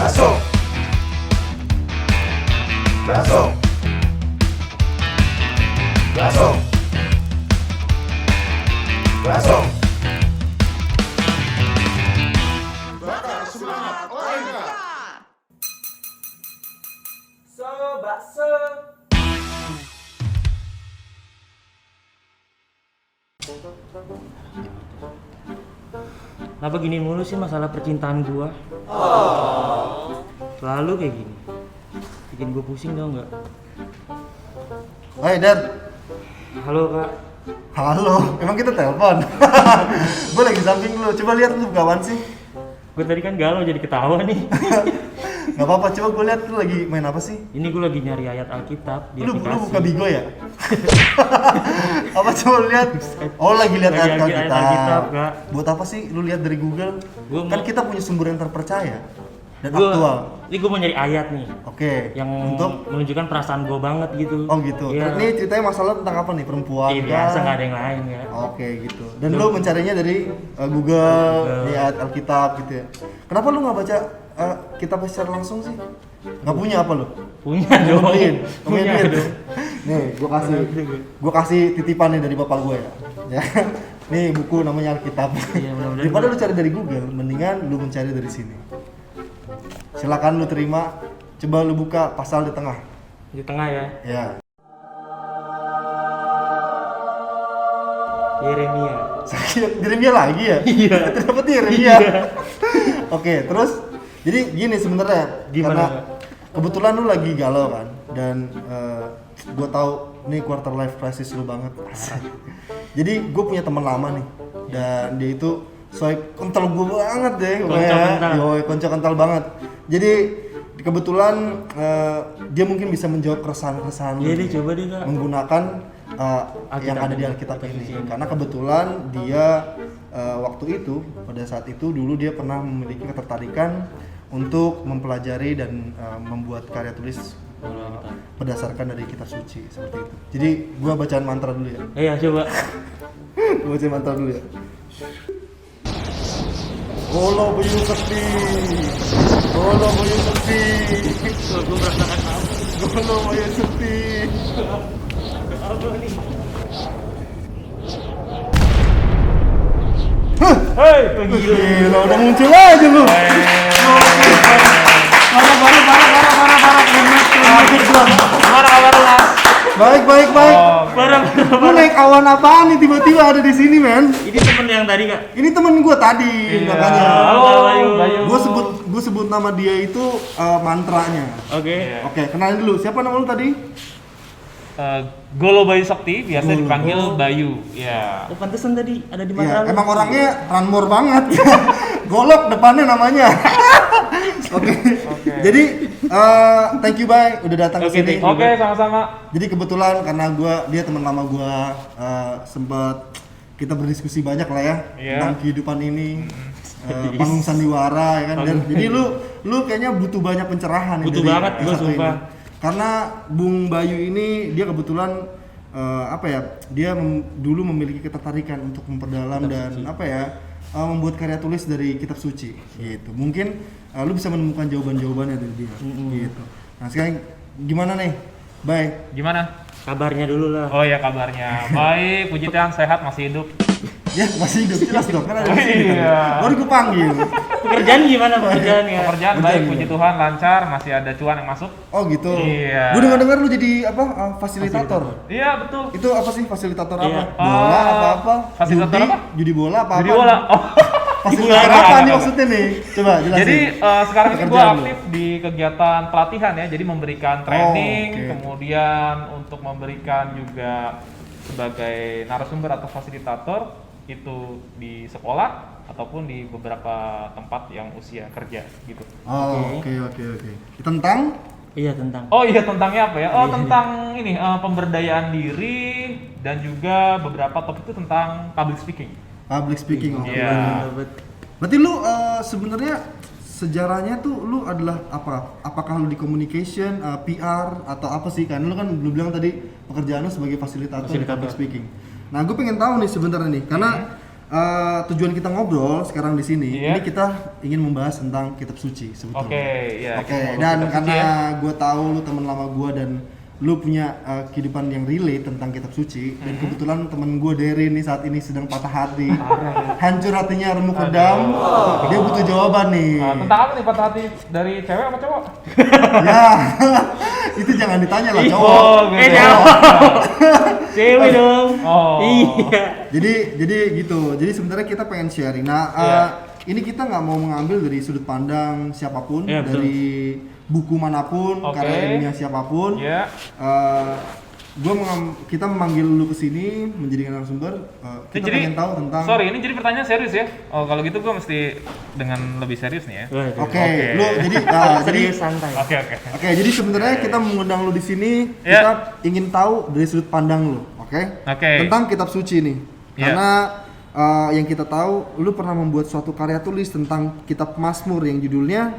Masuk. Masuk. Masuk. Masuk. Bakar semangat OMK. Bakso. Kenapa gini mulu sih masalah percintaan gua? Selalu kayak gini. Bikin gua pusing tau nggak? Hai Dad. Halo kak. Halo, emang kita telepon? Gue lagi samping lu, coba lihat lu kawan sih. Gue tadi kan galau jadi ketawa nih. Gak apa-apa, coba gue lihat lu lagi main apa sih? Ini gue lagi nyari ayat Alkitab di Lu aplikasi. buka Bigo ya? Apa coba lihat? Oh lagi lihat Lagi ayat ayat Alkitab, Alkitab. Kak. Buat apa sih lu lihat dari Google? Kan Gua mau- kita punya sumber yang terpercaya dan Gua- aktual. Ini gue mau nyari ayat nih. Oke. Yang Untuk menunjukkan perasaan gue banget gitu. oh gitu. Iya. Ini ceritanya masalah tentang apa nih? Perempuan? Iya, kah? biasa nggak ada yang lain ya. Oke gitu. Dan lu mencarinya dari Google, di ayat Alkitab gitu ya. Kenapa lu nggak baca kitab secara langsung sih? Nggak punya apa lu? Punya Nggak dong. beliin? Nggak Punya beliin? dong. Nih, gua kasih titipan nih dari bapak gue ya. Ya. Nih buku namanya Alkitab. Iya, mudah-mudahan Daripada lu cari dari Google, mendingan lu mencari dari sini. Silakan lu terima. Coba lu buka pasal di tengah. Di tengah ya. Ya. Yeremia. Yeremia lagi ya? Iya. Kenapa tuh Yeremia? Iya. Oke, terus jadi gini sebenarnya Gimana, karena Kak? kebetulan lu lagi galau kan dan gue tahu nih quarter life crisis lu banget. Jadi gue punya teman lama nih dan dia itu soy kental gue banget deh, Konco kental. Yoi, konco kental banget. Jadi kebetulan dia mungkin bisa menjawab keresahan-keresahan lu Iya deh, coba deh kak. menggunakan yang Alkitab ada di ini. Alkitab Alkitab ini. ini. Karena kebetulan dia waktu itu pada saat itu dulu dia pernah memiliki ketertarikan untuk mempelajari dan membuat karya tulis berdasarkan dari kitab suci seperti itu. Jadi gua bacaan mantra dulu ya. Iya coba. Gua bacaan mantra dulu ya. Golo Bayu Sakti. Golo Bayu Sakti. Gue merasakan apa? Golo Bayu Sakti. Apa nih? Hei, gila. gila udah muncul aja lu. Gimana kabar lu mas? Baik. Barang. Lu naik awan apaan nih tiba-tiba ada di sini, men? Ini temen yang tadi kak. Ini temen gua tadi, makanya. Halo Bayu. Gua sebut nama dia itu mantranya. Oke. Oke, kenalin dulu. Siapa nama lu tadi? Golo Bayu Sakti, biasa Golo. dipanggil Bayu. Ya. Oh pantesan tadi ada di Iya, mata lu. emang orangnya ranmor banget. Golok depannya namanya. Oke. Jadi thank you Bay udah datang ke Oke, sini. thank you. Oke, sama-sama. Jadi kebetulan karena dia teman lama gua sempat kita berdiskusi banyak lah ya Iya. tentang kehidupan ini. Panggung sandiwara ya kan. Dan, jadi lu kayaknya butuh banyak pencerahan nih Butuh dari banget, gua satu sumpah. ini. Karena Bung Bayu ini dia kebetulan apa ya? Dia dulu memiliki ketertarikan untuk memperdalam Kitab dan suci. apa ya? Membuat karya tulis dari kitab suci gitu. Mungkin lu bisa menemukan jawaban-jawabannya dari dia gitu. Nah, sekarang gimana nih? Bye. Gimana? Kabarnya dulu lah. Oh ya kabarnya. Baik, puji Tuhan sehat masih hidup. Ya, masih hidup jelas dong kan ada di sini. Iya. Baru gue panggil. Pekerjaan gimana pekerjaannya? Pekerjaan baik, puji Tuhan lancar, masih ada cuan yang masuk. Oh gitu. Iya. Gue dengar lu jadi apa? Fasilitator. Iya, betul. Itu apa sih fasilitator Iya. apa? Bola apa-apa? Fasilitator Judi? apa? Judi bola apa-apa? Jadi bola. Oh. Fasilitator Bola, apa nih enggak. maksudnya nih? Coba jelasin. Jadi sekarang ini gue Pekerjaan lu. aktif di kegiatan pelatihan ya, jadi memberikan training, oke. kemudian untuk memberikan juga sebagai narasumber atau fasilitator itu di sekolah ataupun di beberapa tempat yang usia kerja gitu. Oh, oke. Tentang Iya tentang. Oh iya tentangnya apa ya? Oh tentang ini pemberdayaan diri dan juga beberapa topik itu tentang public speaking. public speaking. Oke. Iya. Berarti lu sebenarnya sejarahnya tuh lu adalah apa? Apakah lu di communication, PR atau apa sih? Kan lu kan belum bilang tadi pekerjaan lu sebagai fasilitator di Fasilitator. public speaking. Nah, gue pengen tahu nih sebenarnya nih karena tujuan kita ngobrol sekarang di sini, Iya. ini kita ingin membahas tentang kitab suci sebetulnya. Oke, ya. Oke, kita ngobrol dan kitab suci karena ya. gue tahu lu teman lama gue dan lu punya kehidupan yang relate tentang kitab suci, dan kebetulan temen gue Dery nih saat ini sedang patah hati, hancur hatinya, remuk redam, dia butuh jawaban nih. Tentang apa nih patah hati dari cewek apa cowok? Ya, itu jangan ditanya lah Ih, cowok. Oh, gitu. Cewek dong. Oh. Iya. Jadi gitu. Jadi sebenarnya kita pengen sharing. Nah, Iya. ini kita nggak mau mengambil dari sudut pandang siapapun, Iya, betul. dari buku manapun, Oke. karya ilmiah siapapun. Ya. Kita memanggil lu ke sini menjadi narasumber. Kita Jadi, pengen tahu tentang. sorry, ini jadi pertanyaan serius ya? Oh, kalau gitu gue mesti dengan lebih serius nih ya? Waduh. Oke, Oke. lu jadi Serius santai. Oke, oke. Oke, jadi sebenarnya kita mengundang lu di sini, Ya. kita ingin tahu dari sudut pandang lu, oke? Oke. Tentang kitab suci nih. Ya. Karena yang kita tahu, lu pernah membuat suatu karya tulis tentang kitab Mazmur yang judulnya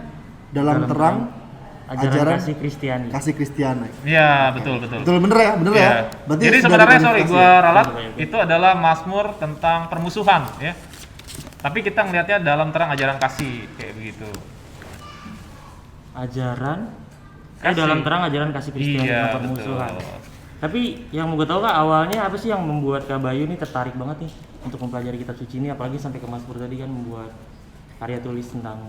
Dalam Terang Ajaran kasih Kristiani. Kasih Kristiani. Iya, betul, betul. Betul, bener ya? Bener ya? Iya. Berarti Jadi sudah sebenarnya sorry, diklarifikasi gua ya? ralat Betul, betul. itu adalah Mazmur tentang permusuhan ya. Tapi kita ngelihatnya dalam terang ajaran kasih kayak begitu. Ajaran Kasih. dalam terang ajaran kasih Kristiani Iya, tentang permusuhan. betul. Tapi yang mau gue tahu Kak, awalnya apa sih yang membuat Kak Bayu nih tertarik banget nih untuk mempelajari kitab suci ini, apalagi sampai ke Mazmur tadi kan membuat karya tulis tentang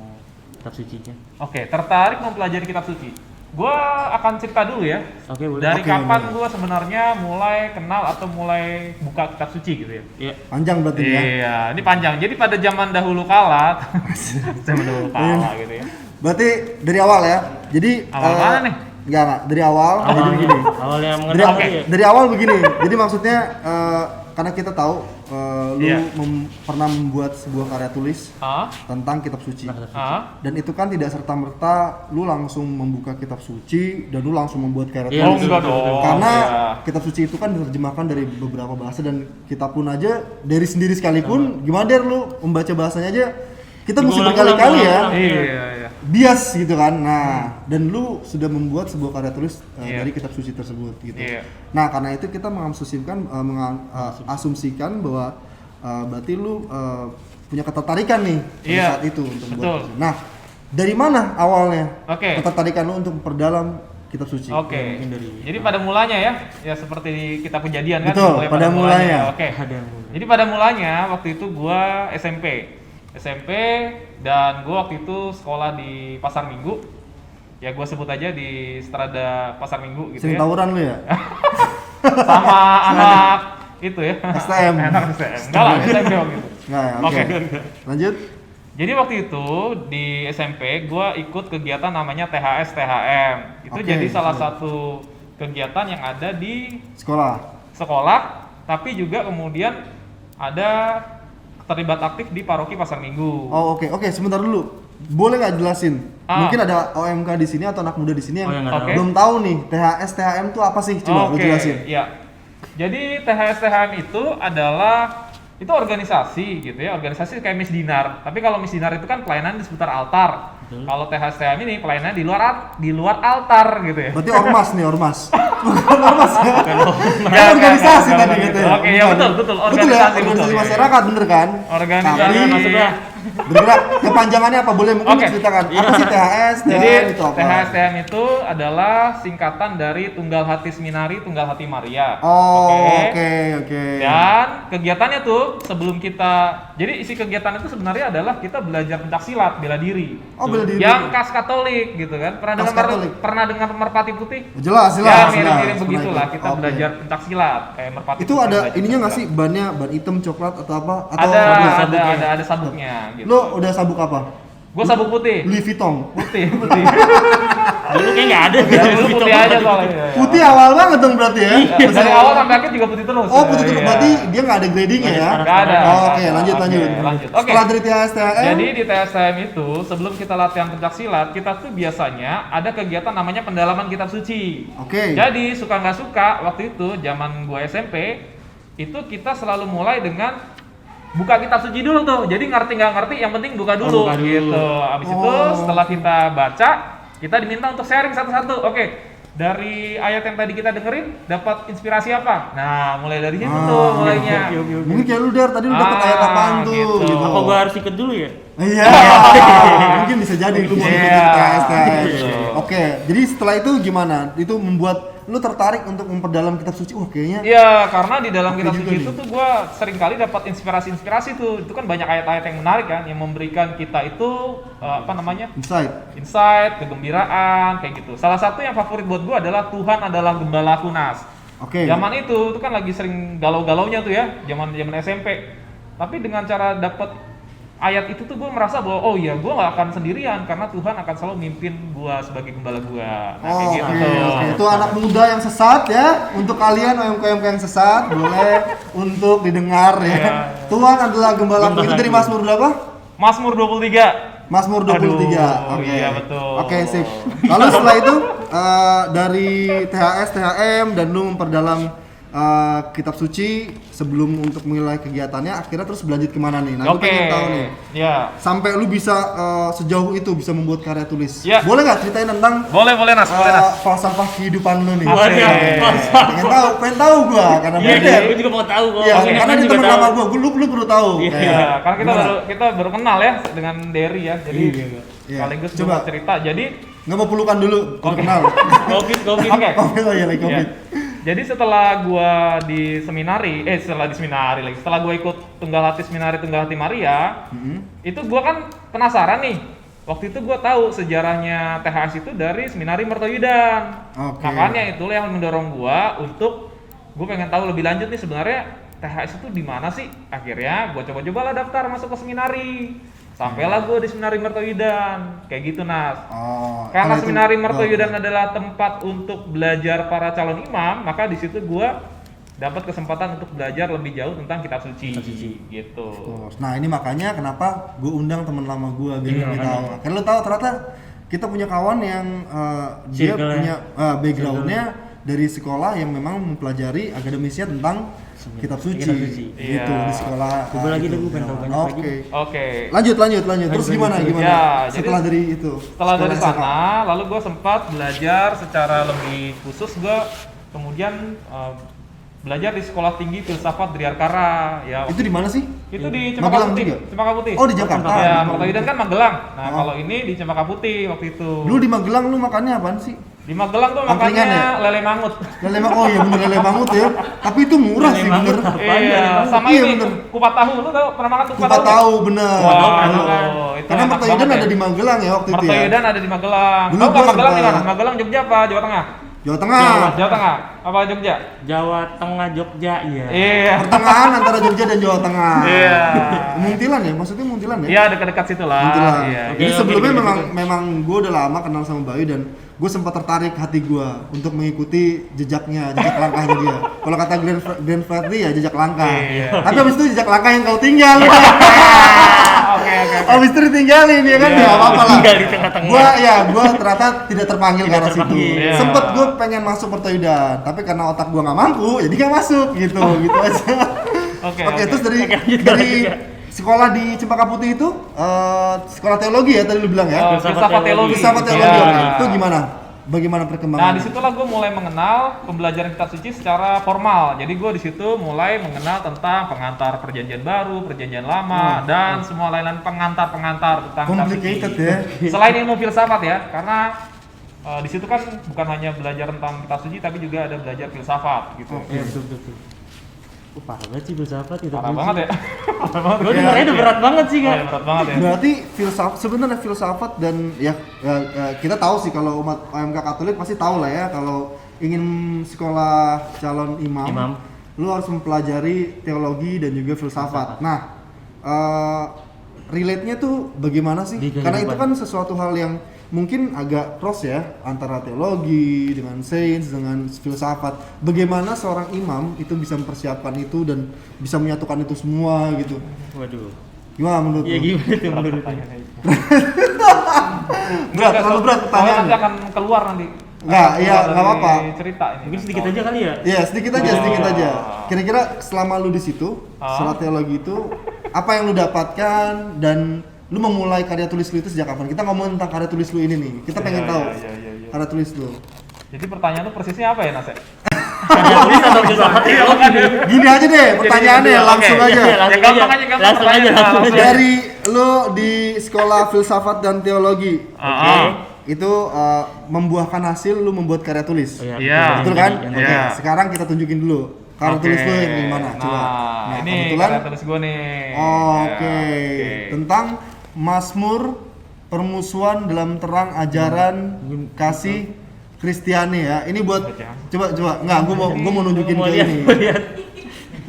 kitab sucinya. Oke, tertarik mempelajari kitab suci. Gua akan cerita dulu ya. Oke, boleh. Dari Oke, kapan boleh. gua sebenarnya mulai kenal atau mulai buka kitab suci gitu ya. Iya. Panjang berarti ya? Iya, ini panjang. Jadi pada zaman dahulu kala, zaman dahulu kala gitu ya. Berarti dari awal ya? Jadi Awal mana nih? Enggak, dari awal. Jadi Awalnya, begini. awalnya Dari, mengenal tadi ya. dari awal begini. Jadi maksudnya karena kita tahu lu Iya. pernah membuat sebuah karya tulis Ah, tentang kitab suci. Dan itu kan tidak serta-merta lu langsung membuka kitab suci dan lu langsung membuat karya Iya, oh tulis. enggak dong. Karena ya. kitab suci itu kan diterjemahkan dari beberapa bahasa, dan kita pun aja dari sendiri sekalipun gimana der lu membaca bahasanya aja kita mesti Diulang-ulang, berkali-kali ya. diulang-ulang. Iya, iya. Bias gitu kan. Nah, dan lu sudah membuat sebuah karya tulis Iya. dari kitab suci tersebut gitu. Iya. Nah, karena itu kita mengasumsikan asumsikan bahwa berarti lu punya ketertarikan nih pada Iya. saat itu untuk Betul. membuat. Nah, dari mana awalnya Oke. ketertarikan lu untuk memperdalam kitab suci? Oke. Mungkin dari- Jadi pada mulanya ya seperti di kitab Kejadian kan. Betul, mulai pada mulanya. Oke. Ada yang mulai. Jadi pada mulanya waktu itu gua SMP dan gua waktu itu sekolah di Pasar Minggu. Ya gua sebut aja di Strada Pasar Minggu gitu Sering ya. tawuran lu ya? Sama anak itu ya. STM. Anak STM. Enggak lah, SMP waktu itu. Enggak ya? Oke. Oke. Lanjut. Jadi waktu itu di SMP gua ikut kegiatan namanya THS THM. Itu Oke, jadi salah betul. satu kegiatan yang ada di Sekolah. sekolah, tapi juga kemudian ada terlibat aktif di paroki Pasar Minggu. Oh, oke, sebentar dulu. Boleh nggak jelasin? Ah. Mungkin ada OMK di sini atau anak muda di sini yang Oh, yang nggak tahu. belum tahu nih THS THM itu apa sih? Coba lu Oke, jelasin. iya. Jadi THS THM itu adalah itu organisasi gitu ya, organisasi kayak Miss Dinar. Tapi kalau Miss Dinar itu kan pelayanan di seputar altar. Kalau THS THM ini pelayanan di luar altar gitu ya. Berarti ormas nih, ormas. Bukan ormas ya? Enggak, Organisasi enggak, tadi enggak, gitu enggak. ya? Oke, ya Bukan. betul, Betul ya, organisasi, organisasi betul. masyarakat bener kan? Organisasi Tapi maksudnya bergerak kepanjangannya apa? Boleh mungkin Oke. diceritakan. Apa sih THS, Jadi THM itu apa? THSTM itu adalah singkatan dari Tunggal Hati Seminari, Tunggal Hati Maria. Oh, Oke. oke. Dan kegiatannya tuh sebelum kita, jadi isi kegiatan itu sebenarnya adalah kita belajar pencaksilat, bela diri. Oh, bela diri. Yang khas Katolik gitu kan. Khas Katolik. Pernah dengar merpati putih? Jelas, Ya jelas. mirip-mirip jelas. begitulah Pernah kita ikut. Oke. belajar pencaksilat kayak merpati. Itu putih ada belajar ininya nggak sih? pencaksilat. Bannya ban hitam, coklat atau apa? Atau Ada sabuknya gitu. Lo udah sabuk apa? Gua sabuk putih. Louis Vuitton. Putih. Dulu kayak nggak ada. Ya, dulu putih aja soalnya. Putih awal banget dong berarti ya? Ya, dari awal sampai akhir juga putih terus. Oh, putih terus. Iya. Berarti dia nggak ada gradingnya ya? Nggak ada. Oh, oke, Nggak ada. lanjut. Oke, lanjut. Oke. Setelah dari THS THM, Jadi di TSM itu sebelum kita latihan pencaksilat, kita tuh biasanya ada kegiatan namanya pendalaman kitab suci. Oke. Jadi suka nggak suka waktu itu zaman gue SMP itu kita selalu mulai dengan buka kitab suci dulu tuh. Jadi ngerti nggak ngerti, yang penting buka dulu, buka dulu. gitu. Abis itu Oh. setelah kita baca, kita diminta untuk sharing satu-satu. Oke. dari ayat yang tadi kita dengerin dapat inspirasi apa? Nah, mulai dari situ tuh mulainya. Mungkin kayak lu Dar, tadi lu dapat ayat apaan tuh? gitu. Apa gua harus ikut dulu ya? Iya, mungkin bisa jadi lu mau ikutin THS. Oke, jadi setelah itu gimana? Itu membuat lu tertarik untuk memperdalam kitab suci. Wah, kayaknya Iya, karena di dalam kitab juga suci nih. itu tuh gua sering kali dapat inspirasi tuh. Itu kan banyak ayat-ayat yang menarik kan, yang memberikan kita itu insight. kegembiraan, kayak gitu. Salah satu yang favorit buat gua adalah Tuhan adalah gembalaku Nas. Oke. Zaman itu kan lagi sering galau-galaunya tuh ya, zaman SMP. Tapi dengan cara dapat ayat itu tuh gue merasa bahwa oh iya gue nggak akan sendirian karena Tuhan akan selalu mimpin gue sebagai gembala gue. Nah, kayak gitu Oke, tuh. oke. Itu anak muda yang sesat ya. Untuk kalian OMK yang sesat boleh untuk didengar ya. Iya. Tuhan adalah gembalaku. Itu dari Mazmur berapa? Mazmur 23. Mazmur 23. Aduh, Oke. iya, betul. Oke, sip. Lalu setelah itu dari THS, THM dan lu memperdalam kitab suci sebelum untuk mulai kegiatannya, akhirnya terus berlanjut kemana nih? Nah, gue Oke. pengen tahu nih. Ya. Sampai lu bisa sejauh itu bisa membuat karya tulis. Ya. Boleh nggak ceritain tentang Boleh Nas. falsafah kehidupan lu nih? Asik. Pengen tahu gua karena Iya, beda. gua juga mau tahu kok. Iya, Oke, karena gua di juga teman tahu. lama gua, lu perlu tahu. Iya. Iya, karena Gimana? kita baru kenal ya dengan Derry ya. Jadi Iya. sekaligus Coba. coba cerita. Jadi Nggak mau pelukan dulu, baru Oke. kenal. Covid. oke. Covid, oh iya lagi Ya. Covid. Jadi setelah gua di seminari, setelah gua ikut Tunggal Hati Maria, itu gua kan penasaran nih. Waktu itu gua tahu sejarahnya THS itu dari Seminari Mertoyudan. Oke. Makanya itulah yang mendorong gua untuk gua pengen tahu lebih lanjut nih sebenarnya THS itu di mana sih? Akhirnya gua coba-cobalah daftar masuk ke seminari. Sampailah gue di Seminari Mertoyudan, kayak gitu Nas. Oh, Karena kalau itu- Seminari Mertoyudan adalah tempat untuk belajar para calon imam, maka di situ gue dapat kesempatan untuk belajar lebih jauh tentang kitab suci. Gitu. Terus, nah ini makanya kenapa gue undang teman lama gue biar Iya, lebih makanya. tahu. Karena lo tahu ternyata kita punya kawan yang dia Circle-nya. punya backgroundnya dari sekolah yang memang mempelajari akademisnya tentang kitab suci, Kitab suci. gitu Iya. di sekolah. Coba lagi itu. deh, gue pengen tahu banyak Oke. Oke. Lanjut. Terus gimana? Ya, Setelah jadi dari itu. Setelah dari SMA. sana, lalu gue sempat belajar secara lebih khusus. Gue kemudian belajar di Sekolah Tinggi Filsafat Driarkara. Ya, Itu di mana sih? itu di Cempaka Magelang Putih. juga? Cempaka Putih. Oh, di Jakarta. Ya, Mertoyudan kan Magelang. Nah, Oh. kalau ini di Cempaka Putih waktu itu. Dulu di Magelang lu makannya apaan sih? Di Magelang tuh Angkringan makannya ya? lele mangut. Lele mangut. Oh iya bener lele mangut ya. Tapi itu murah Lele sih mangut bener. apa? Apaan Iya, lele sama Iya, ini bener. kupat tahu. Lu tau pernah makan kupat Kupat tahu bener. Wah, Bener. itu Karena enak Mertoyudan banget ada ya. di Magelang ya waktu itu ya. Mertoyudan ada di Magelang. Dulu Tahu nggak gua Magelang di sempat- mana? Magelang Jogja apa Jawa Tengah? Jawa Tengah. Jawa Tengah. Apa Jogja? Jawa Tengah, Jogja, iya. Iya. Pertengahan antara Jogja dan Jawa Tengah. Iya. Muntilan ya, maksudnya Muntilan ya? Iya, dekat-dekat situ lah. Muntilan. Iya. Oke, Jadi oke, sebelumnya gitu, memang gue udah lama kenal sama Bayu dan gue sempat tertarik hati gue untuk mengikuti jejak langkahnya dia. Kalau kata Glenn Fredly ya jejak langkah. Iya. Tapi abis itu jejak langkah yang kau tinggal. Oke. Abis itu ditinggalin ya kan, Iya. ya apa-apa lah. Tinggal di tengah-tengah. Gua ternyata tidak terpanggil ke arah situ. terpanggil. Iya. Sempet gue pengen masuk Mertoyudan, tapi karena otak gua nggak mampu, jadi nggak masuk gitu, gitu aja. Oke. Oke, terus dari Oke, lanjut, dari lanjut, ya. sekolah di Cempaka Putih itu sekolah teologi ya tadi lu bilang ya. Filsafat teologi. Filsafat teologi. Iya. Oke. Itu gimana? Bagaimana Nah, perkembangannya? disitulah gue mulai mengenal pembelajaran kitab suci secara formal. Jadi gue di situ mulai mengenal tentang pengantar perjanjian baru, perjanjian lama, dan semua lain-lain pengantar-pengantar tentang kitab suci. Complicated ya. Selain ilmu filsafat ya, karena di situ kan bukan hanya belajar tentang kitab suci, tapi juga ada belajar filsafat gitu. Iya, betul. Parah banget sih filsafat itu. Parah banget ya. Parah banget. Gue dengernya udah berat banget sih, Oh, Kak. ya, berat banget ya. Berarti sebenarnya filsafat dan ya, kita tahu sih kalau umat OMK Katolik pasti tahu lah ya kalau ingin sekolah calon imam. Lu harus mempelajari teologi dan juga filsafat. Nah, relate-nya tuh bagaimana sih? Di Karena itu kehidupan. kan sesuatu hal yang mungkin agak cross ya antara teologi dengan sains dengan filsafat. Bagaimana seorang imam itu bisa mempersiapkan itu dan bisa menyatukan itu semua gitu? Waduh. Gimana menurut Iya lu? gimana tuh menurut lu? Pertanyaannya itu. Berat, terlalu berat Soalnya pertanyaannya. nanti akan keluar nanti. Nggak, Akan iya, keluar nggak dari apa-apa. Cerita ini. Mungkin sedikit aja kali ya. Iya, sedikit aja. Kira-kira selama lu di situ, Ah. setelah teologi itu, apa yang lu dapatkan dan lu memulai karya tulis lu itu sejak kapan? Kita ngomong tentang karya tulis lu ini nih. Kita pengen Iya, tahu iya. karya tulis lu. Jadi pertanyaan lu persisnya apa ya, Nas? Karya tulis atau filsafat teologi nih? Gini aja deh pertanyaannya, Oke. langsung aja. Iya, Ya, gampang aja, gampang langsung aja, pertanyaan. langsung aja. Dari lo di sekolah filsafat dan teologi, oke, itu membuahkan hasil lu membuat karya tulis. Oh, Iya. Betul kan? Yang Oke, Iya. sekarang kita tunjukin dulu karya Oke. tulis lu yang gimana, coba. Nah, ini kebetulan karya tulis gue nih. oke. Ya, Tentang Mazmur permusuhan dalam terang ajaran kasih Kristiani ya. Ini buat coba enggak, gua mau nunjukin Mau ke lihat, ini. mau lihat.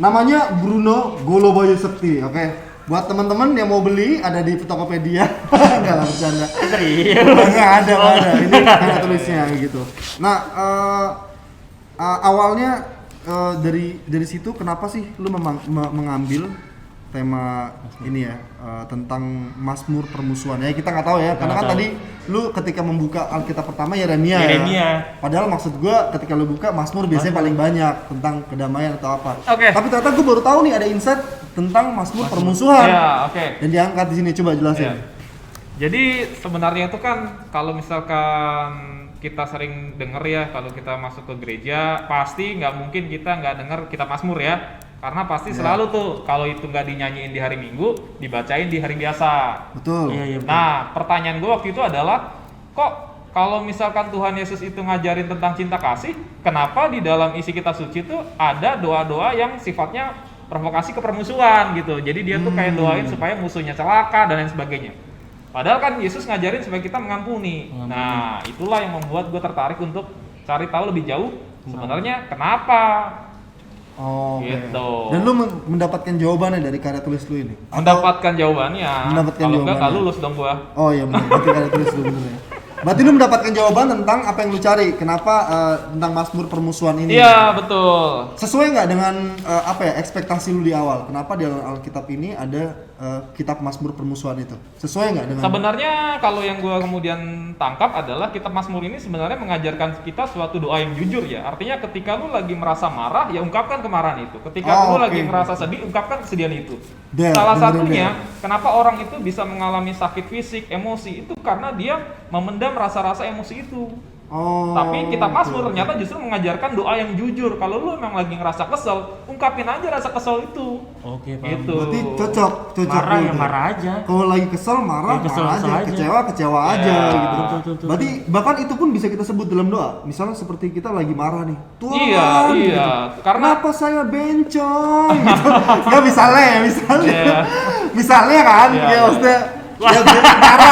Namanya Bruno Golobayu Sekti, oke. Buat teman-teman yang mau beli ada di Tokopedia. Enggak lah, bercanda. Serius. Enggak ada. Ini karya tulisnya gitu. Nah, awalnya dari situ kenapa sih lu mengambil tema ini ya tentang Mazmur permusuhan ya, kita nggak tahu ya, karena kan tahu. tadi lu ketika membuka Alkitab pertama Yeremia Yeremia. ya, padahal maksud gua ketika lu buka Mazmur biasanya paling banyak tentang kedamaian atau apa. Oke. Tapi ternyata gua baru tahu nih ada insight tentang Mazmur permusuhan Ya, oke. dan diangkat di sini, coba jelasin. Ya. Jadi sebenarnya itu kan kalau misalkan kita sering denger ya, kalau kita masuk ke gereja pasti nggak mungkin kita nggak denger kitab Mazmur ya, karena pasti selalu tuh kalau itu nggak dinyanyiin di hari Minggu dibacain di hari biasa. Betul. Iya, betul. Nah, pertanyaan gue waktu itu adalah, kok kalau misalkan Tuhan Yesus itu ngajarin tentang cinta kasih, kenapa di dalam isi kitab suci itu ada doa-doa yang sifatnya provokasi ke permusuhan gitu. Jadi dia tuh kayak doain supaya musuhnya celaka dan lain sebagainya. Padahal kan Yesus ngajarin supaya kita mengampuni. Nah, itulah yang membuat gue tertarik untuk cari tahu lebih jauh sebenarnya kenapa. Oh, oke. Gitu. Dan lu mendapatkan jawabannya dari karya tulis lu ini? Mendapatkan jawabannya. Mendapatkan Kalau enggak, jawabannya. nggak lulus dong gua. Oh iya benar, berarti karya tulis lu bener ya. Berarti lu mendapatkan jawaban tentang apa yang lu cari, kenapa tentang Mazmur permusuhan ini? Iya, betul. Sesuai nggak dengan apa ya ekspektasi lu di awal? Kenapa di Alkitab ini ada kitab Mazmur permusuhan itu? Sesuai nggak dengan? Sebenarnya kalau yang gua kemudian tangkap adalah kitab Mazmur ini sebenarnya mengajarkan kita suatu doa yang jujur ya. Artinya ketika lu lagi merasa marah, ya ungkapkan kemarahan itu. Ketika lu lagi merasa sedih, ungkapkan kesedihan itu. Salah satunya, kenapa orang itu bisa mengalami sakit fisik, emosi, itu karena dia memendam rasa-rasa emosi itu. Oh. Tapi kitab Mazmur ternyata justru mengajarkan doa yang jujur. Kalau lu memang lagi ngerasa kesel, ungkapin aja rasa kesel itu. Oke, paham. Gitu. Berarti cocok Marah lu ya tuh. marah aja. Kalau lagi kesel marah, Ya, kesel marah aja, aja. kecewa aja Ya. gitu. Betul. Berarti bahkan itu pun bisa kita sebut dalam doa. Misalnya seperti kita lagi marah nih. Tuhan, Iya. gitu. Karena Kenapa saya bencong? Gitu. Ya misalnya. Iya. Misalnya kan, Iya, ya iya. maksudnya ya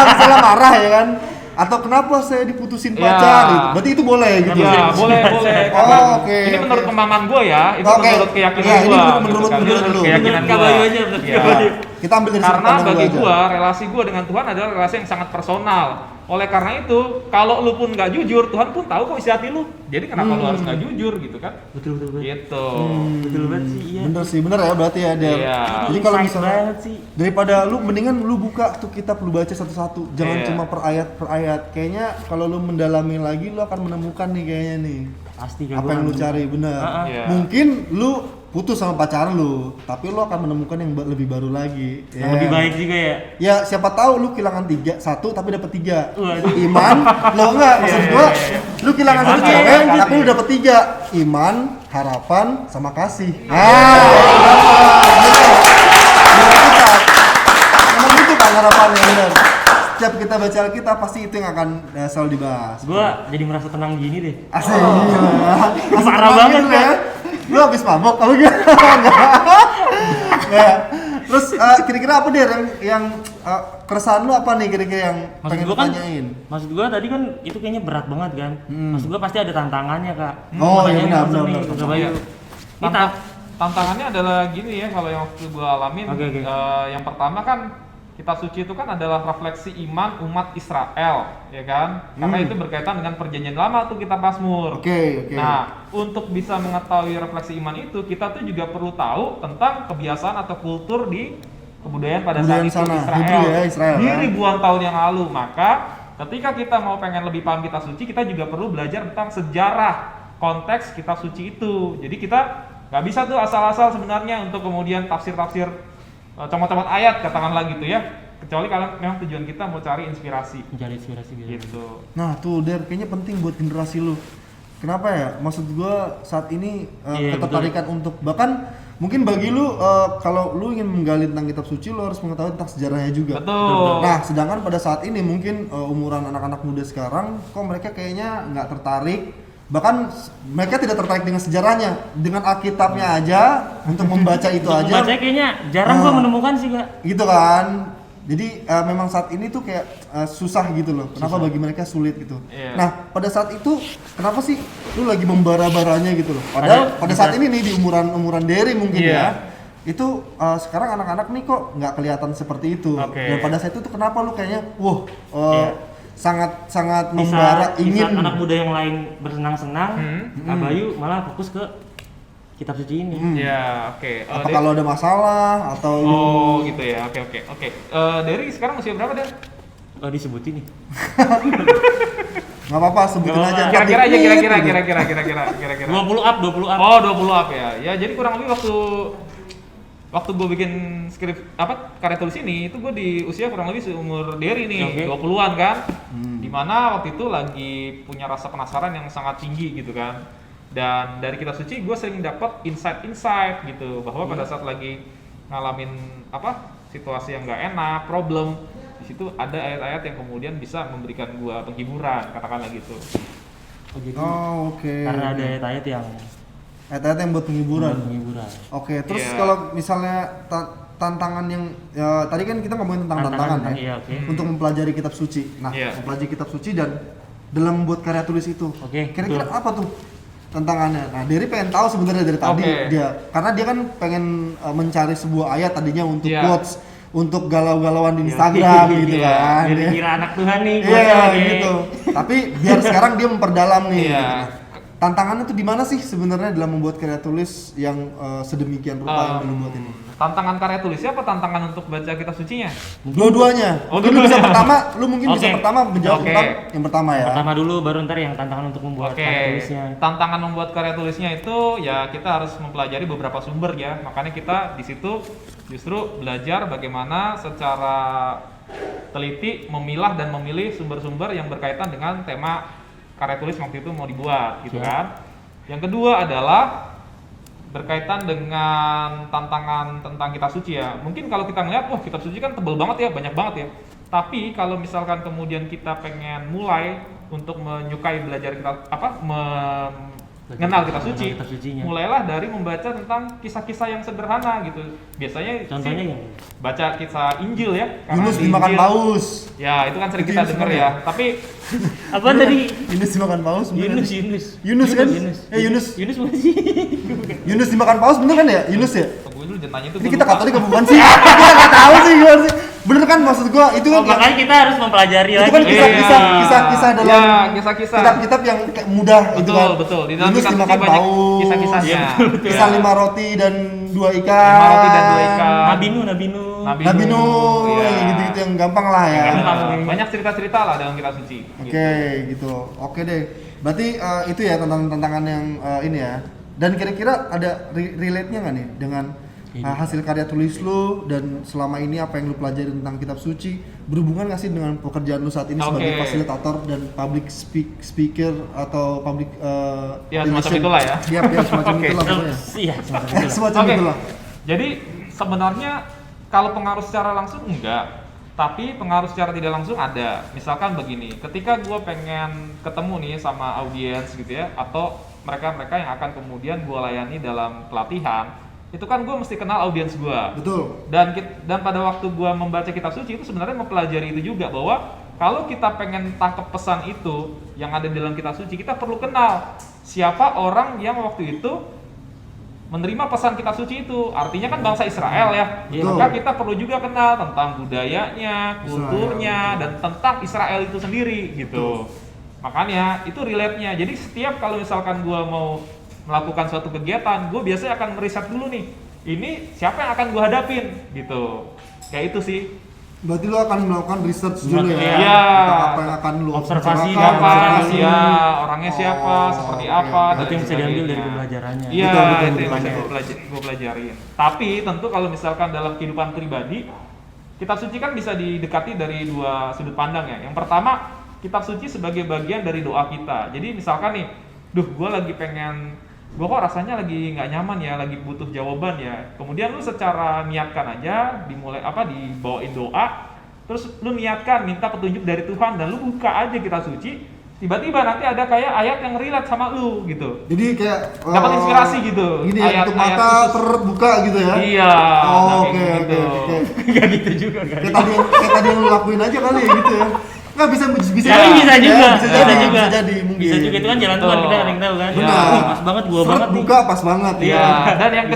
misalnya marah ya kan. Atau kenapa saya diputusin Iya. pacar gitu. Berarti itu boleh gitu. ya boleh. Oh, Karena oke, ini menurut oke. pemahaman gue ya, itu Oke. menurut keyakinan Iya, ini gue. menurut lu. keyakinan Menurut Kak gue. Bayu aja, menurut Ya. Kak Bayu. Kita ambil dari sudut Karena pandang lu bagi aja. gua relasi gua dengan Tuhan adalah relasi yang sangat personal. Oleh karena itu, kalau lu pun nggak jujur, Tuhan pun tahu kok isi hati lu. Jadi kenapa lu harus nggak jujur gitu kan? Betul. Gitu. Betul banget sih, iya. Bener ya berarti ya Der. Iya. Jadi kalau Insight misalnya banget sih. daripada lu mendingan lu buka tuh kitab lu baca satu-satu, jangan Iya. cuma per ayat. Kayaknya kalau lu mendalami lagi lu akan menemukan nih kayaknya nih Pasti apa yang lu cari bener. Iya. Mungkin lu putus sama pacar lu, tapi lu akan menemukan yang lebih baru lagi. Yang lebih baik juga ya. Ya siapa tahu lu kehilangan satu tapi dapat 3. Waduh. Iman, lo enggak maksud gua, lu kehilangan Iman satu ya, cewek kasih. tapi lu dapat 3. Iman, harapan, sama kasih. Emang gitu kan harapannya benar. Setiap kita baca Alkitab pasti itu yang akan selalu dibahas. Gua jadi merasa tenang gini deh. Asik. Parah banget, gitu kan? Lu habis mabok apa gitu? Nggak. Terus kira-kira apa deh yang keresahan lu apa nih kira-kira yang Maksud pengen gua lu kan, tanyain? maksud gua tadi kan itu kayaknya berat banget kan. Maksud gua pasti ada tantangannya, Kak. Oh, Makanya iya, ini benar, langsung benar, nih, benar. Kak Bayu. Iya. Kita Tantangannya adalah gini ya, kalau yang waktu gua alamin. Oke. Yang pertama kan kitab suci itu kan adalah refleksi iman umat Israel, ya kan? Karena itu berkaitan dengan perjanjian lama tuh kitab Mazmur. Oke. Nah, untuk bisa mengetahui refleksi iman itu, kita tuh juga perlu tahu tentang kebiasaan atau kultur di kebudayaan pada saat Kebudayaan itu sana, Israel. Hebrew ya, Israel, Di ya. ribuan tahun yang lalu. Maka ketika kita mau pengen lebih paham kitab suci, kita juga perlu belajar tentang sejarah konteks kitab suci itu. Jadi kita nggak bisa tuh asal-asal sebenarnya untuk kemudian tafsir-tafsir comot-comot ayat katakanlah gitu ya. Kecuali kalau memang tujuan kita mau cari inspirasi mencari inspirasi gitu. gitu. Nah tuh Der, kayaknya penting buat generasi lu. kenapa ya? Maksud gua saat ini Iya, ketertarikan untuk bahkan mungkin bagi lu kalau lu ingin menggali tentang kitab suci lu harus mengetahui tentang sejarahnya juga. Betul. Nah, sedangkan pada saat ini mungkin umuran anak-anak muda sekarang kok mereka kayaknya nggak tertarik, bahkan mereka tidak tertarik dengan sejarahnya, dengan Alkitabnya aja untuk membaca itu Untuk aja. membacanya kayaknya jarang gua menemukan sih Kak. Gitu kan. Jadi memang saat ini tuh kayak susah gitu loh. Kenapa bagi mereka sulit gitu. Iya. Nah, pada saat itu kenapa sih lu lagi membara-baranya gitu loh. Padahal pada saat ini nih di umuran Derry mungkin Iya. ya. Itu sekarang anak-anak nih kok nggak kelihatan seperti itu. Oke. Dan pada saat itu tuh kenapa lu kayaknya Iya. sangat Di membara saat ingin anak muda yang lain bersenang-senang, Kak Bayu malah fokus ke kitab suci ini. Ya, oke. apa kalau ada masalah atau lu Oh, gitu ya. Oke. Derry sekarang usia berapa, Der? Oh, disebutin nih. nggak apa-apa sebutin Nggak aja. apa-apa. Kira-kira aja, Dikit kira-kira. 20 up. Oh, 20 up ya. Ya, jadi kurang lebih waktu gue bikin skrip karya tulis ini itu gue di usia kurang lebih seumur Derry nih, Oke. 20-an kan. Dimana waktu itu lagi punya rasa penasaran yang sangat tinggi gitu kan. Dan dari kitab suci gue sering dapat insight gitu bahwa pada saat lagi ngalamin situasi yang nggak enak, problem, di situ ada ayat-ayat yang kemudian bisa memberikan gue penghiburan, katakanlah gitu. Oh, jadi Oh, oke. karena ada ayat-ayat yang Ayat-ayat yang buat penghiburan. menghiburan. Oke, terus Iya. kalau misalnya tantangan yang ya, tadi kan kita ngomongin tentang tantangan ya, iya, oke. untuk mempelajari kitab suci. Nah, Iya. mempelajari kitab suci dan dalam membuat karya tulis itu. Oke, Kira-kira betul. apa tuh tantangannya? Nah, Derry pengen tahu sebenarnya dari tadi Oke. karena dia kan pengen mencari sebuah ayat tadinya untuk Iya. quotes, untuk galau-galauan di Instagram gitu Iya, kan. biar ya. dikira anak Tuhan nih. Iya bocah, gitu. Tapi biar sekarang dia memperdalam nih. Iya. Gitu. Nah, tantangannya tuh di mana sih sebenarnya dalam membuat karya tulis yang sedemikian rupa yang lu buat ini? Tantangan karya tulisnya apa tantangan untuk baca kitab sucinya? Dua-duanya. Oh, Mungkin lu bisa pertama, lu mungkin bisa Oke. pertama menjawab Oke. tentang yang pertama ya. Pertama dulu baru ntar yang tantangan untuk membuat Oke, karya tulisnya. tantangan membuat karya tulisnya itu ya kita harus mempelajari beberapa sumber ya. Makanya kita di situ justru belajar bagaimana secara teliti memilah dan memilih sumber-sumber yang berkaitan dengan tema karya tulis waktu itu mau dibuat gitu Siap. kan. Yang kedua adalah berkaitan dengan tantangan tentang kitab suci ya. Mungkin kalau kita ngeliat, wah kitab suci kan tebel banget ya, banyak banget ya. Tapi kalau misalkan kemudian kita pengen mulai untuk menyukai belajar kitab mengenal kitab suci, Kitab sucinya. mulailah dari membaca tentang kisah-kisah yang sederhana gitu. Biasanya Contohnya sih yang baca kisah Injil ya. karena Yunus di dimakan Injil- paus. Ya, itu kan sering Itu kita Yunus dengar mana ya. ya? Tapi apa tadi? Yunus dimakan paus bener kan? Yunus kan? Yunus. Yunus mana sih? Yunus dimakan paus bener kan ya? Yunus ya? gue dulu jenanya itu Ini gua kita lupa. Katolik apa bukan sih? Kita nggak tahu sih gimana sih. Bener kan maksud gua itu Oh, kan makanya kita harus mempelajari itu lagi. kan Iya. kisah dalam Iya, kisah-kisah. kitab-kitab yang kayak mudah itu Betul, kan. betul. Di dalam Yunus kitab suci dimakan banyak paus. kisah-kisahnya. Iya, betul. Kisah 5 roti dan 2 ikan. 5 roti dan 2 ikan. Nabi Nuh. Nabi Nuh, Iya. yang gitu-gitu yang gampang lah ya. Gampang. Banyak cerita-cerita lah dalam kitab suci. Oke, gitu. Oke deh. Berarti itu ya tantangan yang ini ya. Dan kira-kira ada relate-nya nggak nih dengan hasil karya tulis lu dan selama ini apa yang lu pelajari tentang kitab suci berhubungan nggak sih dengan pekerjaan lu saat ini sebagai Oke. fasilitator dan public speaker atau public Ya, semacam relation? itulah ya. Iya, ya, semacam Oke. itulah pokoknya. Iya, semacam itu. Semacam Oke. itulah. Jadi sebenarnya kalau pengaruh secara langsung enggak, tapi pengaruh secara tidak langsung ada. Misalkan begini, ketika gue pengen ketemu nih sama audiens gitu ya, atau mereka-mereka yang akan kemudian gue layani dalam pelatihan, itu kan gue mesti kenal audiens gue. Betul. Dan pada waktu gue membaca kitab suci itu sebenarnya mempelajari itu juga bahwa kalau kita pengen tangkap pesan itu yang ada di dalam kitab suci, kita perlu kenal siapa orang yang waktu itu menerima pesan kitab suci itu. Artinya kan bangsa Israel ya. Betul. Maka kita perlu juga kenal tentang budayanya, kulturnya, dan tentang Israel itu sendiri gitu. Makanya itu relate-nya. Jadi setiap kalau misalkan gue mau melakukan suatu kegiatan, gue biasanya akan meriset dulu nih, ini siapa yang akan gue hadapin gitu. Kayak itu sih. Berarti lu akan melakukan research dulu ya. Iya. Tentang apa yang akan lu Observasi, bicarakan, Siapa, observasi. ya, orangnya siapa, Oh, seperti oke, apa, oke. dan Itu yang bisa diambil dari sebagainya. pembelajarannya. Iya, Betul, betul, itu yang betul. bisa gue pelajarin. Tapi tentu kalau misalkan dalam kehidupan pribadi, kitab suci kan bisa didekati dari dua sudut pandang ya. Yang pertama, kitab suci sebagai bagian dari doa kita. Jadi misalkan nih, duh gue lagi pengen, gue kok rasanya lagi nggak nyaman ya, lagi butuh jawaban ya. Kemudian lu secara niatkan aja, dibawain doa, terus lu niatkan minta petunjuk dari Tuhan dan lu buka aja kitab suci, tiba-tiba nanti ada kayak ayat yang relate sama lu gitu. Jadi kayak Dapat inspirasi gitu. Gini ya, untuk mata khusus. terbuka gitu ya. Iya. Oh, oke kayak oke gitu. oke. Enggak gitu juga kan. Kayak tadi yang lu lakuin aja kali ya gitu ya. Nggak bisa Tapi bisa ya, juga, bisa jadi juga. bisa jadi mungkin. Bisa juga itu kan jalan Tuhan, kita ada yang tahu kan. Benar. Oh, pas banget gua Surat banget nih. buka pas banget ya. Iya, dan yang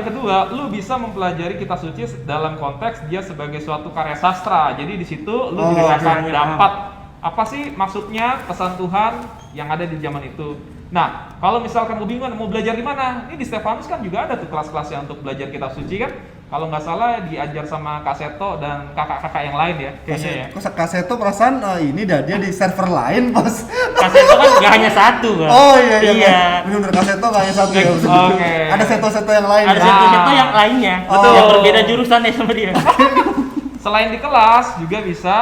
kedua, lu bisa mempelajari kitab suci dalam konteks dia sebagai suatu karya sastra. Jadi di situ lu Oh, juga akan oke. dapat apa sih maksudnya pesan Tuhan yang ada di zaman itu. Nah, kalau misalkan lu bingung mau belajar di mana, ini di Stefanus kan juga ada tuh kelas-kelas yang untuk belajar kitab suci kan. Kalau nggak salah diajar sama Kak Seto dan kakak-kakak yang lain ya, kayaknya ya. Kok Kaseto perasaan ini dah dia di server lain bos. Kaseto kan nggak hanya satu kan. Oh iya iya. Iya. Benar Kaseto nggak hanya satu ya. Oke. Ada seto-seto yang lain. Ada ya. seto-seto yang lainnya, Betul. yang berbeda jurusannya sama dia. Selain di kelas juga bisa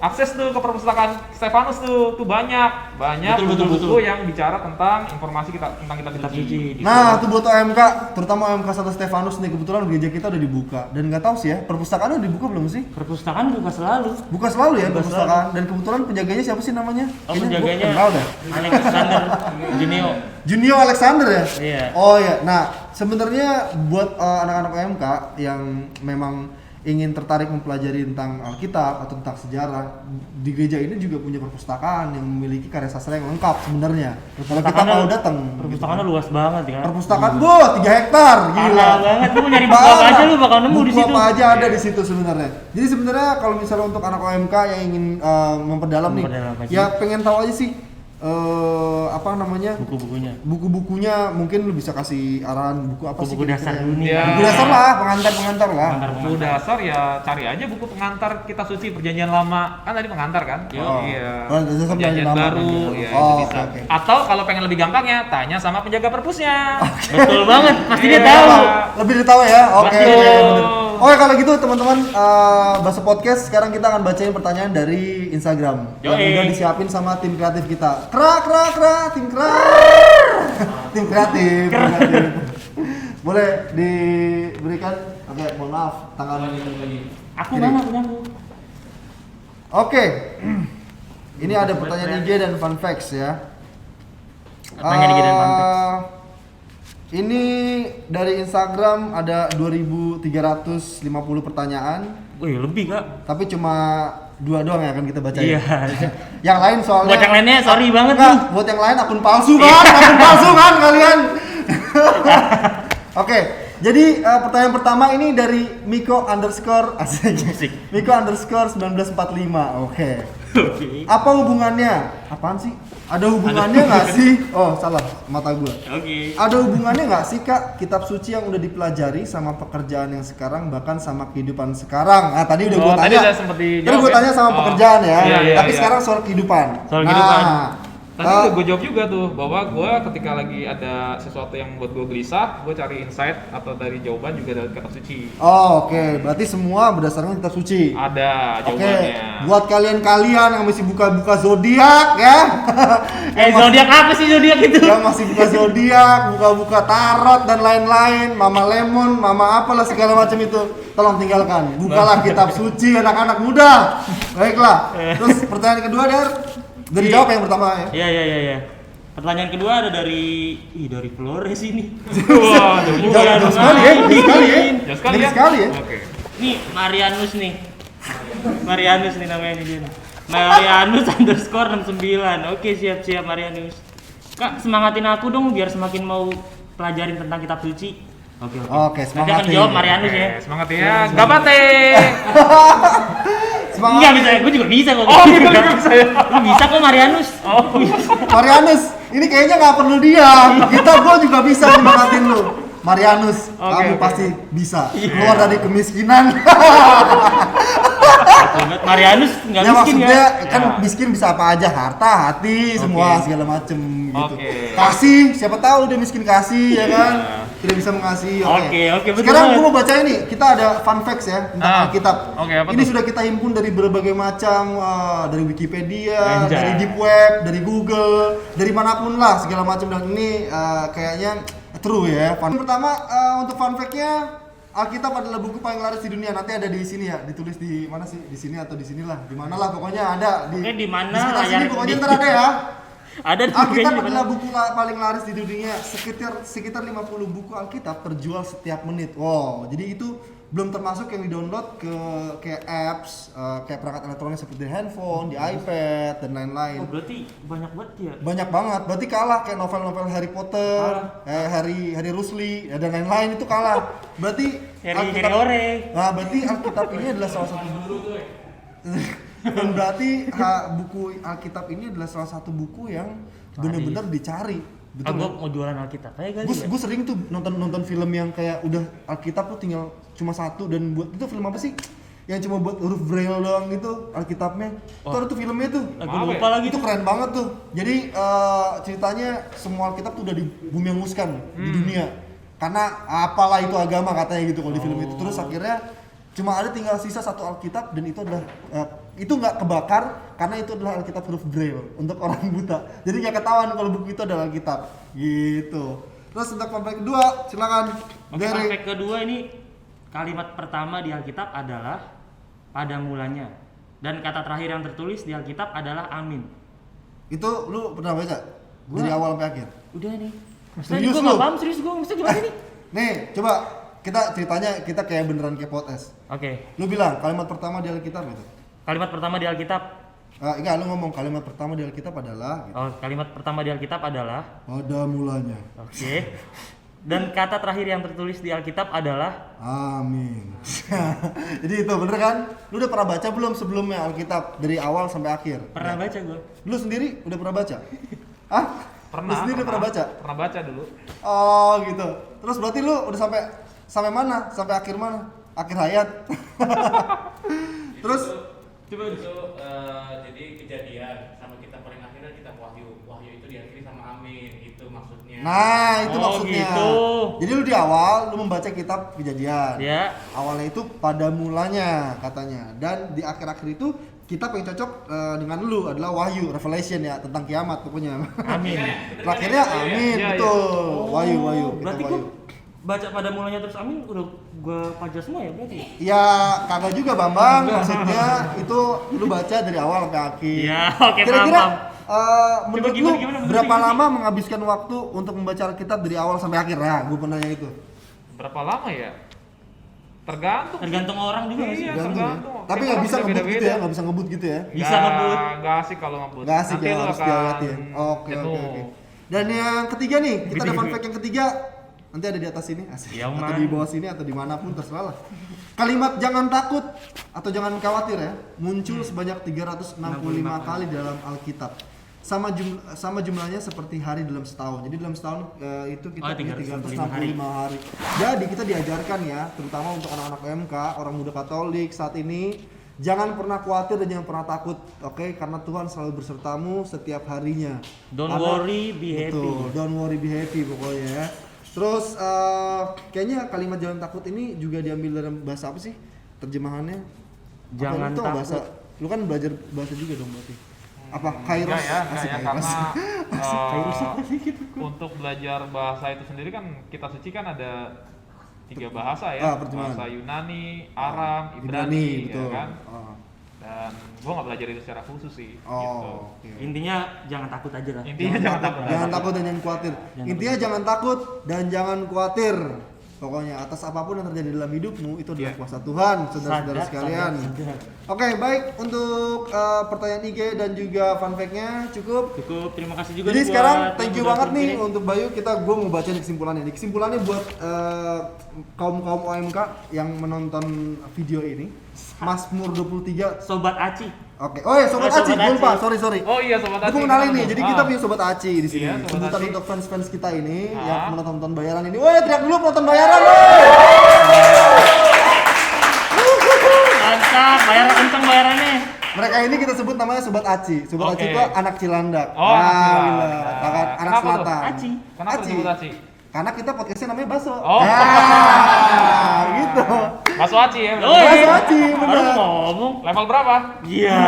akses tuh ke perpustakaan Stefanus tuh banyak Betul, buku-buku betul. yang bicara tentang informasi tentang kitab Kitab suci. suci. Nah, tuh buat OMK, terutama OMK Santo Stefanus nih, kebetulan gereja kita udah dibuka. Dan nggak tahu sih ya, perpustakaan udah dibuka belum sih? Perpustakaan buka selalu. Buka selalu ya Buka perpustakaan. Dan kebetulan penjaganya siapa sih namanya? Oh, Kayaknya gua penjaganya kenal dah. Alexander Junio. Junio Alexander ya? Iya. Oh iya. Nah, sebenarnya buat anak-anak OMK yang memang ingin tertarik mempelajari tentang Alkitab atau tentang sejarah, di gereja ini juga punya perpustakaan yang memiliki karya sastra yang lengkap sebenarnya. Kalau kita mau datang, Perpustakaannya luas banget ya. perpustakaan 3 hektar, gila. Parah banget, lu nyari buku apa aja lu bakal nemu di Buku situ. apa aja ada di situ sebenarnya. Jadi sebenarnya kalau misalnya untuk anak OMK yang ingin memperdalam nih, Memperdalam aja. ya pengen tahu aja sih apa namanya? Buku-bukunya. Buku-bukunya mungkin lu bisa kasih arahan buku apa sih? Buku dasar kira-kira? dulu nih. Ya. Buku dasar lah, pengantar-pengantar lah. Buku dasar ya cari aja buku pengantar kitab suci perjanjian lama, kan tadi pengantar kan? Yo. Iya. Oh, dasar Perjanjian lama, baru, perjanjian ya lama. itu Oh, bisa. oke. Atau kalau pengen lebih gampangnya, tanya sama penjaga perpusnya. Betul banget, pasti dia Iya. tahu. Lebih ditahu ya. Oke, Betul. bener. Oke, kalau gitu teman-teman Bahasa Podcast sekarang kita akan bacain pertanyaan dari Instagram yang Yoi. udah disiapin sama tim kreatif kita. Tim tim kreatif. Boleh diberikan? Oke, mohon maaf tangan Aku kiri. mana punya aku. Oke. Ini ada pertanyaan IG dan fun facts ya. Pertanyaan IG dan fun facts. Ini dari Instagram ada 2350 pertanyaan, Wih, lebih Kak. tapi cuma 2 doang yang akan kita bacain. Iya. Yang lain soalnya. Buat yang lainnya sorry banget Enggak, nih. buat yang lain akun palsu kan? Akun palsu kan kalian? Oke, jadi pertanyaan pertama ini dari Miko underscore Asik. Miko underscore 1945. Oke. Oke. Apa hubungannya? Apaan sih? Ada hubungannya nggak sih? Oh, salah mata gua. Oke. Ada hubungannya nggak sih Kak kitab suci yang udah dipelajari sama pekerjaan yang sekarang bahkan sama kehidupan sekarang? Nah tadi udah gua Tadi tanya. udah sempet dijawab Tadi gua ya? tanya sama Oh. pekerjaan ya. Iya, iya, Tapi iya. sekarang soal kehidupan. Soal kehidupan. Tadi udah gue jawab juga tuh bahwa gue ketika lagi ada sesuatu yang buat gue gelisah, gue cari insight atau dari jawaban juga dari kitab suci. Oh, oke. Berarti semua berdasarkan kitab suci. Ada Oke, jawabannya. buat kalian-kalian yang masih buka-buka zodiak ya. Zodiak apa sih zodiak itu? Yang masih buka zodiak, buka-buka tarot dan lain-lain, Mama Lemon, Mama apalah segala macam itu, tolong tinggalkan. Bukalah kitab suci anak-anak muda. Baiklah. Terus pertanyaan kedua dari jawab yang pertama ya. Iya. Pertanyaan kedua ada dari Flores ini. Wah, jauh juga ya. Jauh sekali ya, jauh sekali ya. Jauh sekali Jauh ya. sekali ya. Oke. Nih Marianus nih. Marianus nih namanya nih dia. Marianus underscore 69. Oke, siap Marianus. Kak, semangatin aku dong biar semakin mau pelajarin tentang kitab suci. Oke. Oke, Nanti akan semangatin. jawab Marianus ya. Semangat ya. Gabate. Semangat. Enggak bisa, gue juga bisa kok. Oh, gitu juga bisa ya. Lu bisa kok Marianus. Oh. Marianus, ini kayaknya nggak perlu diam. Gua juga bisa semangatin lu. Marianus, kamu oke. pasti bisa Iya. keluar dari kemiskinan. Sobat Marianus nggak Ya miskin maksudnya ya. kan Ya. miskin bisa apa aja, harta, hati, semua Oke. segala macem gitu. Oke. Kasih, siapa tahu dia miskin kasih ya kan, Iya. tidak bisa mengasihi. Oke, betul Sekarang banget. gue mau baca ini, kita ada fun facts ya tentang Alkitab. Oke, apa Ini tuh? sudah kita himpun dari berbagai macam, dari Wikipedia, Anjay. dari Deep Web, dari Google, dari manapun lah segala macam, dan ini kayaknya true ya. Pertama untuk fun fact-nya, Alkitab adalah buku paling laris di dunia. Nanti ada di sini ya, ditulis di mana sih? Di sini atau di sinilah, di mana lah pokoknya ada di. Pokoknya di mana sekitar sini layar pokoknya di- ntar ada ya. Ada di Alkitab kayaknya adalah buku paling laris di dunia. Sekitar 50 buku Alkitab terjual setiap menit. Wow, jadi itu belum termasuk yang di-download ke kayak apps, kayak perangkat elektronik seperti handphone, di iPad dan lain-lain. Oh, berarti banyak banget ya. Banyak banget, berarti kalah kayak novel-novel Harry Potter, Harry Rusli dan lain-lain itu kalah. Berarti Harry Ore. Nah, berarti Alkitab ini adalah salah satu buku. Dan berarti buku Alkitab ini adalah salah satu buku yang benar-benar dicari. Ah, Betul. gua mau jualan Alkitab aja kali ya. Gue sering tuh nonton film yang kayak udah Alkitab tuh tinggal cuma satu, dan buat itu film apa sih? Yang cuma buat huruf braille doang gitu Alkitabnya. Tuh ada tuh filmnya tuh. Aku Maaf lupa ya. lagi Itu tuh. keren banget tuh. Jadi ceritanya semua Alkitab tuh udah dibuminguskan di dunia. Karena apalah itu agama katanya gitu kalau di film itu. Terus akhirnya cuma ada tinggal sisa satu Alkitab, dan itu adalah itu nggak kebakar karena itu adalah Alkitab huruf braille untuk orang buta. Jadi nggak ketahuan kalau buku itu adalah Alkitab gitu. Terus untuk fun fact kedua, silakan. Oke, Dari fun fact kedua ini kalimat pertama di Alkitab adalah pada mulanya. Dan kata terakhir yang tertulis di Alkitab adalah amin. itu lu pernah baca dari awal sampai akhir? Udah nih. Serius Gue lu? nggak paham, serius gue. Maksudnya gimana nih? Nih, coba kita ceritanya kita kayak beneran kayak podcast. Oke, Lu bilang kalimat pertama di Alkitab itu. kalimat pertama di Alkitab. Enggak, lu ngomong kalimat pertama di Alkitab adalah gitu. Oh, kalimat pertama di Alkitab adalah. Pada mulanya. Oke. Dan kata terakhir yang tertulis di Alkitab adalah. Amin. Jadi itu bener kan? Lu udah pernah baca belum sebelumnya Alkitab dari awal sampai akhir? Pernah baca gue. Lu sendiri udah pernah baca? Hah? Pernah. Lu sendiri udah pernah baca? Pernah baca dulu. Oh gitu. Terus berarti lu udah sampai mana? Sampai akhir mana? Akhir hayat. Terus Coba Itu jadi kejadian sama kita paling akhirnya kita wahyu itu diakhiri sama amin, itu maksudnya. nah, itu Oh, maksudnya. gitu. Jadi lu di awal lu membaca kitab Kejadian. Ya. Awalnya itu pada mulanya katanya, dan di akhir-akhir itu kitab yang cocok dengan lu adalah Wahyu, Revelation ya, tentang kiamat pokoknya. Amin. Terakhirnya amin, Iya, betul. Wahyu, kitab Berarti Wahyu. gue baca pada mulanya terus amin udah gue pajak semua ya berarti. Ya kagak juga Bambang, maksudnya itu lu baca dari awal sampai akhir. Iya, oke, Kira-kira paham. menurut gimana, lu gimana, berapa gimana? lama menghabiskan waktu untuk membaca Alkitab dari awal sampai akhir? Nah, gue pernah nanya itu. Berapa lama ya? Tergantung. Tergantung orang juga nggak sih? Iya. Gantung ya. tergantung. Tapi Tiap nggak orang bisa ngebut gitu beda-beda. ya, nggak bisa ngebut gitu ya. Bisa ngebut. Nggak asik kalau ngebut. Nggak asik Nanti ya, lu harus akan dihayati ya. Oke, jenuh. oke. Dan yang ketiga nih, kita ada Gitu, fun gitu. fact yang ketiga. Nanti ada di atas sini, asik. Ya, Atau man. di bawah sini atau dimanapun terserah lah. Kalimat jangan takut atau jangan khawatir ya, muncul sebanyak 365 kali dalam Alkitab. Sama jumlahnya seperti hari dalam setahun. Jadi dalam setahun itu kita Oh, punya 365 365 hari. Jadi kita diajarkan ya, terutama untuk anak-anak UMK, orang muda Katolik saat ini, jangan pernah khawatir dan jangan pernah takut, oke? Karena Tuhan selalu bersertamu setiap harinya. Don't Karena- worry, be happy. Betul, don't worry, be happy pokoknya ya. Terus kayaknya kalimat jangan takut ini juga diambil dalam bahasa apa sih? Terjemahannya? Jangan Apa itu takut. bahasa. Lu kan belajar bahasa juga dong berarti. Apa Kairos? Enggak ya, Asik, karena Kairos. untuk belajar bahasa itu sendiri kan kitab suci kan ada 3 bahasa ya, pertemuan. bahasa Yunani, Aram, Ibrani, Ibrani, betul. ya kan. Oh, Dan gua nggak belajar itu secara khusus sih. gitu. oh oke. Intinya jangan takut aja lah. Intinya jangan takut. Jangan takut dan jangan khawatir. Intinya jangan takut dan jangan khawatir. Pokoknya atas apapun yang terjadi dalam hidupmu itu adalah Iya. kuasa Tuhan, saudara-saudara Sadar, sekalian. sadar. Oke, baik untuk pertanyaan IG dan juga fun fact-nya cukup. Cukup, terima kasih juga. Jadi nih sekarang buat thank you yang udah banget nih kirim. untuk Bayu, gue mau baca nih kesimpulannya. Di kesimpulannya buat kaum OMK yang menonton video ini, Mazmur 23. Sobat Aci. Oke. Oh ya, Sobat Sobat Aci, gue Aci. lupa. Sorry. Oh iya Sobat Gue Aci. mau kenalin nih, kenapa? jadi kita punya Sobat Aci di sini. Iya, Sobat Sebutan Aci. untuk fans-fans kita ini Ah. yang menonton bayaran ini. Woi, teriak dulu penonton bayaran, woi. Mantap, bayaran kenceng bayarannya. Mereka ini kita sebut namanya Sobat Aci. Sobat Aci Oke. itu anak Cilandak. Oh, anak Cilandak. bener. Anak Kenapa tuh? selatan. Aci. Kenapa disebut Aci? Karena kita podcastnya namanya Baso. Oh. Gitu. Bakso Aci ya. berarti. Oh, Baso Aci, baru bener. ngomong. Level berapa? Iya.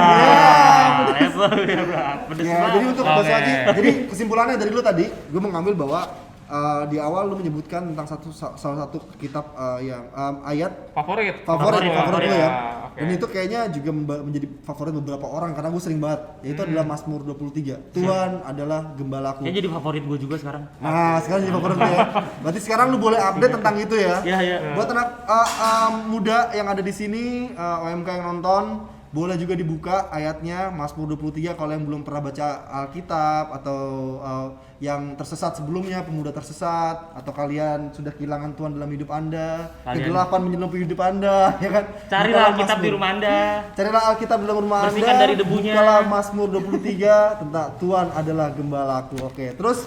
Levelnya berapa? Pedes Ya, banget. jadi untuk Oke. Baso Aci, jadi kesimpulannya dari lu tadi, gue mengambil bahwa di awal lu menyebutkan tentang salah satu kitab yang ayat Favorit. favorit Favorit, lu ya. Oke. Dan itu kayaknya juga menjadi favorit beberapa orang karena gue sering banget. Yaitu adalah Mazmur 23. Tuhan adalah gembalaku. Ya jadi favorit gue juga sekarang. Nah, sekarang jadi favorit lu ya. Berarti sekarang lu boleh update tentang itu ya. Iya, iya. Buat anak muda yang ada di sini, OMK yang nonton, boleh juga dibuka ayatnya Mazmur 23 kalau yang belum pernah baca Alkitab atau yang tersesat sebelumnya, pemuda tersesat, atau kalian sudah kehilangan Tuhan dalam hidup Anda, Kalian- kegelapan menyelupi hidup Anda, ya kan? Carilah Bukalah Alkitab di Mazmur. rumah Anda. Carilah Alkitab di dalam rumah Bersihkan Anda. dari debunya. Bukalah Mazmur 23 tentang Tuhan adalah gembalaku. Oke, terus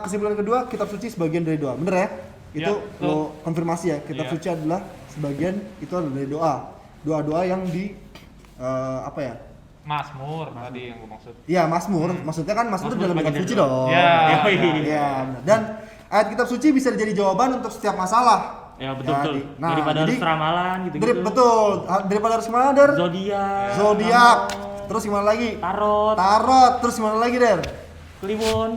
kesimpulan kedua, kitab suci sebagian dari doa. Bener ya? Ya, Itu betul. lo konfirmasi ya. Kitab Ya. suci adalah sebagian itu adalah dari doa. Doa-doa yang di apa ya? Mazmur tadi yang gue maksud. Iya, Mazmur. Maksudnya kan Mazmur Mazmur dalam kitab sebagian suci dari doa. dong. Ya. Iya, benar. Dan ayat kitab suci bisa jadi jawaban untuk setiap masalah. Ya betul. Nah, Daripada jadi- harus ramalan gitu. Betul. Daripada harus mana, Der? Zodiak. Zodiak. Terus gimana lagi? Tarot. Tarot. Terus gimana lagi, Der? Kliwon.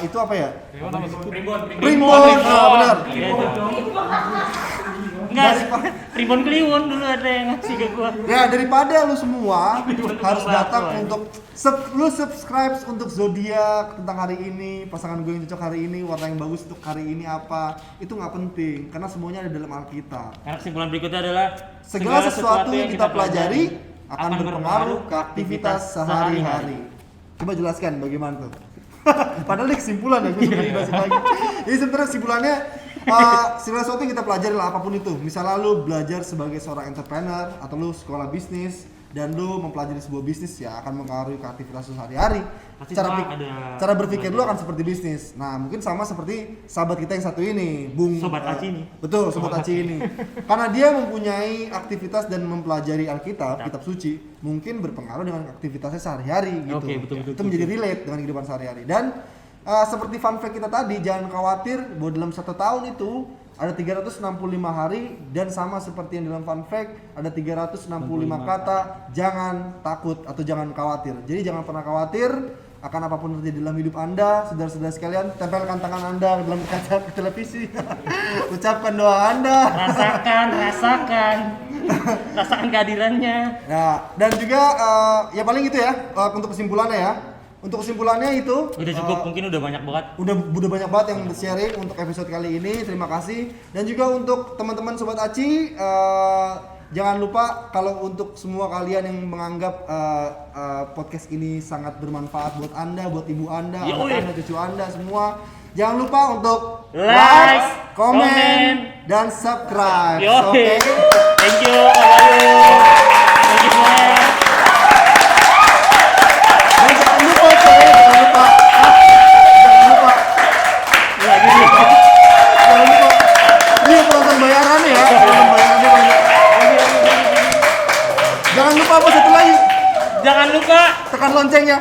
Itu apa ya? Primbon apa tuh? Primbon. Primbon. Benar. Iya itu. Enggak, Primbon Kliwon dulu ada yang ngasih ke gua. Ya, daripada lu semua harus Primbon datang Primbon. untuk lu subscribe untuk zodiak tentang hari ini, pasangan gue yang cocok hari ini, warna yang bagus untuk hari ini apa. Itu nggak penting karena semuanya ada dalam Alkitab. Karena kesimpulan berikutnya adalah Segala sesuatu yang kita pelajari akan berpengaruh ke aktivitas sehari-hari. Coba jelaskan bagaimana tuh. Padahal ini kesimpulan ya, gue sebenarnya jelasin lagi. Jadi sebenarnya kesimpulannya segala sesuatu yang kita pelajari lah apapun itu. Misalnya lu belajar sebagai seorang entrepreneur atau lu sekolah bisnis dan lu mempelajari sebuah bisnis ya akan mempengaruhi ke aktivitas lu sehari-hari. Pasti Cara, semua ada cara berpikir lu akan seperti bisnis. Nah, mungkin sama seperti sahabat kita yang satu ini, Bung Sobat Aci ini. Betul, Sobat Aci ini. Karena dia mempunyai aktivitas dan mempelajari Alkitab, kitab suci, mungkin berpengaruh dengan aktivitasnya sehari-hari gitu. Oke, betul, Itu menjadi relate dengan kehidupan sehari-hari. Dan seperti fun fact kita tadi, jangan khawatir bahwa dalam 1 tahun itu ada 365 hari dan sama seperti yang dalam fun fact ada 365 kata. Jangan takut atau jangan khawatir. Jadi jangan pernah khawatir akan apapun terjadi dalam hidup Anda. Saudara-saudara sekalian, tempelkan tangan Anda dalam kaca televisi. Ucapkan doa Anda. Rasakan kehadirannya. Nah, dan juga ya paling itu ya untuk kesimpulannya ya. Untuk kesimpulannya itu Udah cukup, mungkin udah banyak banget. udah banyak banget yang sharing untuk episode kali ini. Terima kasih. Dan juga untuk teman-teman Sobat Aci, jangan lupa kalau untuk semua kalian yang menganggap podcast ini sangat bermanfaat buat Anda, buat ibu Anda, Yoi. anak Anda, cucu Anda semua, jangan lupa untuk Like, komen, komen, dan subscribe. Yo, Oke. thank you, thank you semuanya. Dan jangan lupa coy, jangan lupa. Jangan lupa. Lagi Jangan lupa. Ini penonton bayarannya ya. Penonton bayarannya banyak. Jangan lupa apa satu lagi. jangan lupa Tekan loncengnya.